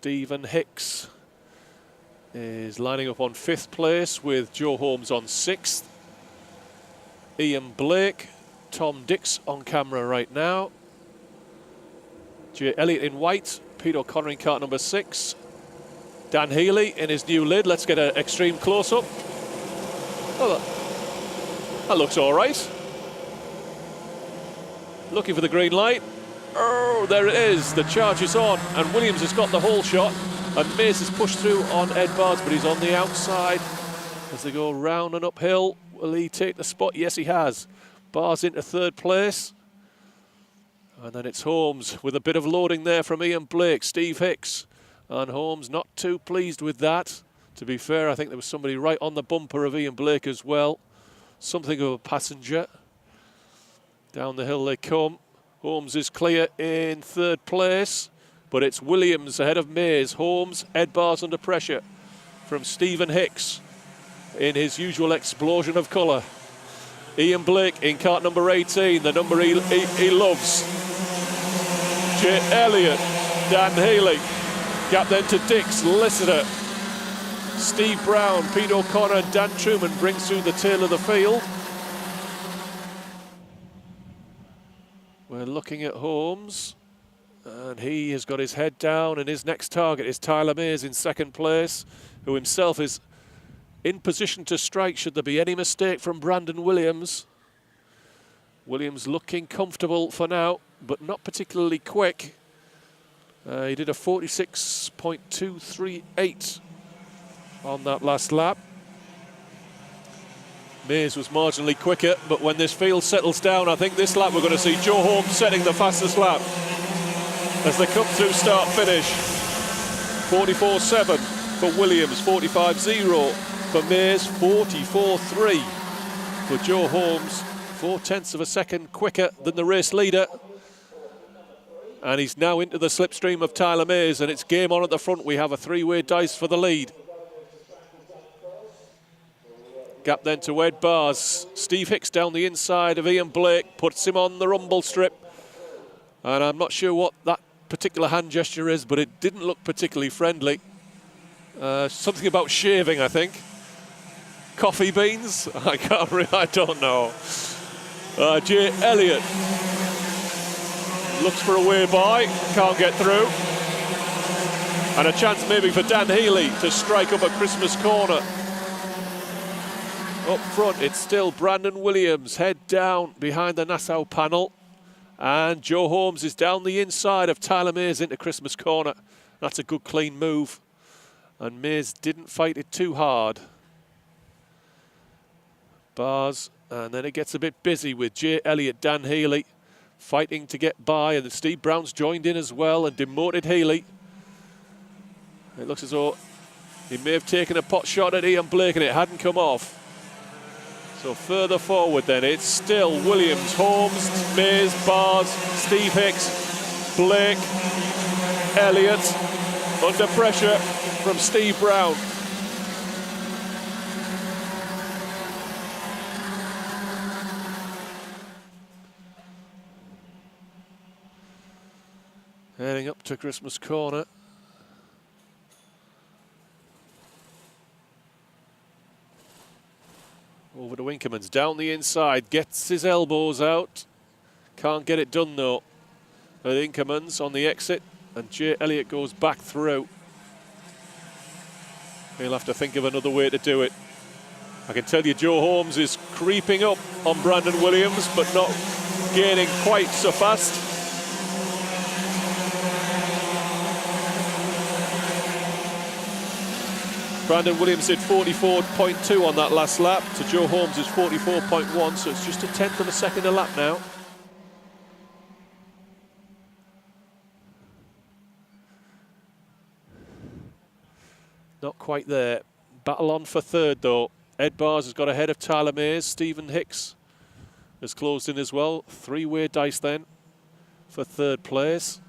Stephen Hicks is lining up on 5th place with Joe Holmes on 6th. Ian Blake, Tom Dix on camera right now. Jay Elliott in white, Pete O'Connor in cart number 6. Dan Healy in his new lid. Let's get an extreme close-up. Oh, that looks all right. Looking for the green light. Oh, there it is. The charge is on, and Williams has got the whole shot. And Mays has pushed through on Ed Bards, but he's on the outside as they go round and uphill. Will he take the spot? Yes, he has. Bards into 3rd place. And then it's Holmes with a bit of loading there from Ian Blake, Steve Hicks. And Holmes not too pleased with that. To be fair, I think there was somebody right on the bumper of Ian Blake as well. Something of a passenger. Down the hill they come. Holmes is clear in 3rd place, but it's Williams ahead of Mays. Holmes, Ed Bards under pressure from Stephen Hicks in his usual explosion of colour. Ian Blake in cart number 18, the number he loves. Jay Elliott, Dan Healy, gap then to Dix, Listener. Steve Brown, Pete O'Connor, Dan Truman brings through the tail of the field. We're looking at Holmes, and he has got his head down, and his next target is Tyler Mays in 2nd place, who himself is in position to strike should there be any mistake from Brandon Williams. Williams looking comfortable for now, but not particularly quick. He did a 46.238 on that last lap. Mays was marginally quicker, but when this field settles down, I think this lap we're going to see Joe Holmes setting the fastest lap as they come through start-finish. 44.7 for Williams, 45.0 for Mays, 44.3 for Joe Holmes, 0.4 of a second quicker than the race leader. And he's now into the slipstream of Tyler Mays, and it's game on at the front. We have a 3-way dice for the lead. Gap then to Ed Bards. Steve Hicks down the inside of Ian Blake, puts him on the rumble strip. And I'm not sure what that particular hand gesture is, but it didn't look particularly friendly. Something about shaving, I think. Coffee beans? I don't know. Jay Elliott looks for a way by, can't get through. And a chance maybe for Dan Healy to strike up a Christmas corner. Up front, it's still Brandon Williams, head down behind the Nassau panel. And Joe Holmes is down the inside of Tyler Mays into Christmas corner. That's a good, clean move. And Mays didn't fight it too hard. Bars, and then it gets a bit busy with Jay Elliott, Dan Healy fighting to get by, and Steve Brown's joined in as well and demoted Healy. It looks as though he may have taken a pot shot at Ian Blake and it hadn't come off. So further forward then, it's still Williams, Holmes, Mays, Bards, Steve Hicks, Blake, Elliott, under pressure from Steve Brown. Heading up to Christmas corner. Over to Winkerman's, down the inside, gets his elbows out. Can't get it done though. Winkerman's on the exit, and Jay Elliott goes back through. He'll have to think of another way to do it. I can tell you Joe Holmes is creeping up on Brandon Williams, but not gaining quite so fast. Brandon Williams did 44.2 on that last lap to Joe Holmes' 44.1, so it's just a 1/10 of a second a lap now. Not quite there. Battle on for 3rd though. Ed Bards has got ahead of Tyler Mays. Stephen Hicks has closed in as well. 3-way dice then for 3rd place.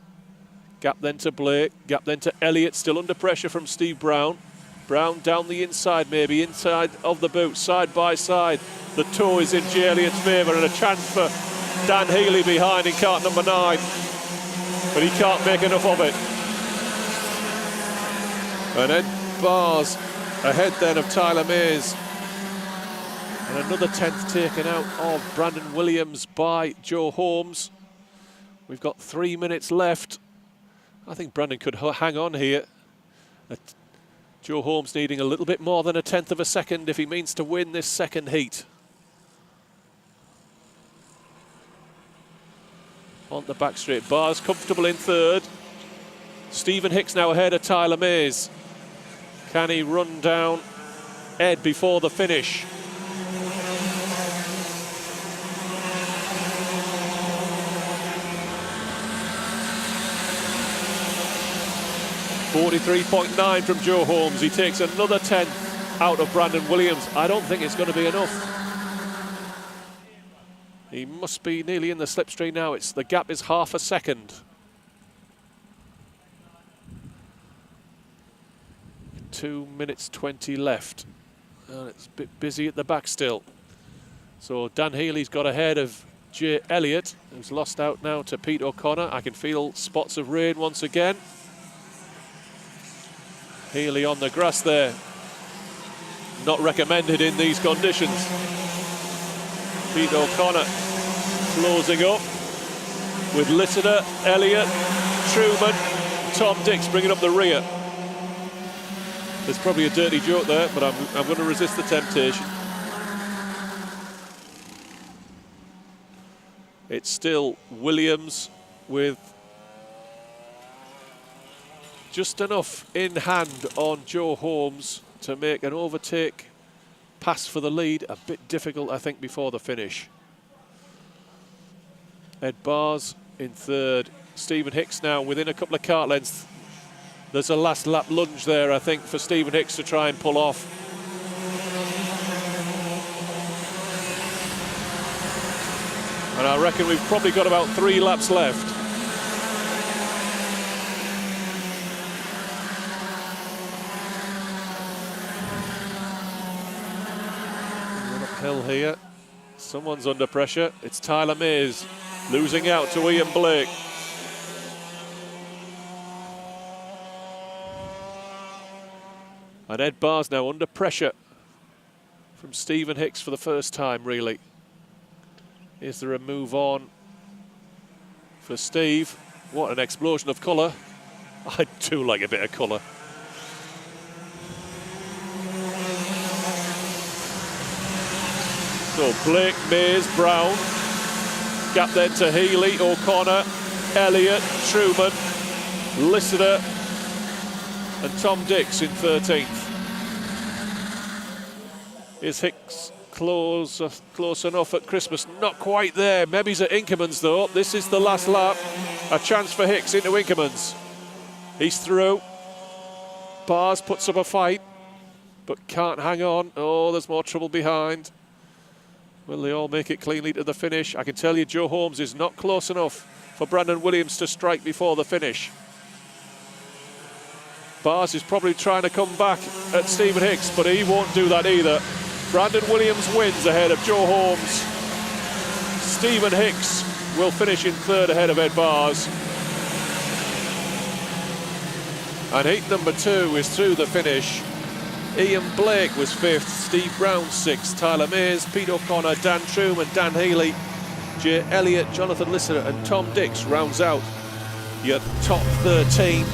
Gap then to Blake. Gap then to Elliott, still under pressure from Steve Brown. Brown down the inside, maybe inside of the boot, side by side. The toe is in Jay Elliott's favour, and a chance for Dan Healy behind in cart number 9. But he can't make enough of it. And Ed Bars ahead then of Tyler Mays. And another 10th taken out of Brandon Williams by Joe Holmes. We've got 3 minutes left. I think Brandon could hang on here. Joe Holmes needing a little bit more than a 10th of a second if he means to win this second heat. On the back straight, Bars comfortable in third. Stephen Hicks now ahead of Tyler Mays. Can he run down Ed before the finish? 43.9 from Joe Holmes. He takes another 10th out of Brandon Williams. I don't think it's going to be enough. He must be nearly in the slipstream now. The gap is half a second. 2 minutes 20 left. And it's a bit busy at the back still. So Dan Healy's got ahead of Jay Elliott, who's lost out now to Pete O'Connor. I can feel spots of rain once again. Healy on the grass there. Not recommended in these conditions. Pete O'Connor closing up with Littler, Elliott, Truman, Tom Dix bringing up the rear. There's probably a dirty joke there, but I'm going to resist the temptation. It's still Williams with just enough in hand on Joe Holmes to make an overtake pass for the lead. A bit difficult, I think, before the finish. Ed Bars in third. Stephen Hicks now within a couple of kart lengths. There's a last lap lunge there, I think, for Stephen Hicks to try and pull off. And I reckon we've probably got about 3 laps left. Uphill here. Someone's under pressure. It's Tyler Mays losing out to Ian Blake. And Ed Bars now under pressure from Stephen Hicks for the first time, really. Is there a move on for Steve? What an explosion of colour. I do like a bit of colour. So Blake, Mays, Brown. Gap then to Healy, O'Connor, Elliott, Truman, Listener, and Tom Dix in 13th. Is Hicks close enough at Christmas? Not quite there. Maybe he's at Inkerman's though. This is the last lap. A chance for Hicks into Inkerman's. He's through. Bars puts up a fight, but can't hang on. Oh, there's more trouble behind. Will they all make it cleanly to the finish? I can tell you Joe Holmes is not close enough for Brandon Williams to strike before the finish. Bars is probably trying to come back at Stephen Hicks, but he won't do that either. Brandon Williams wins ahead of Joe Holmes. Stephen Hicks will finish in third ahead of Ed Bars. And heat number 2 is through the finish. Ian Blake was 5th, Steve Brown 6th, Tyler Mays, Pete O'Connor, Dan Truman, Dan Healy, Jay Elliott, Jonathan Listener and Tom Dix rounds out your top 13.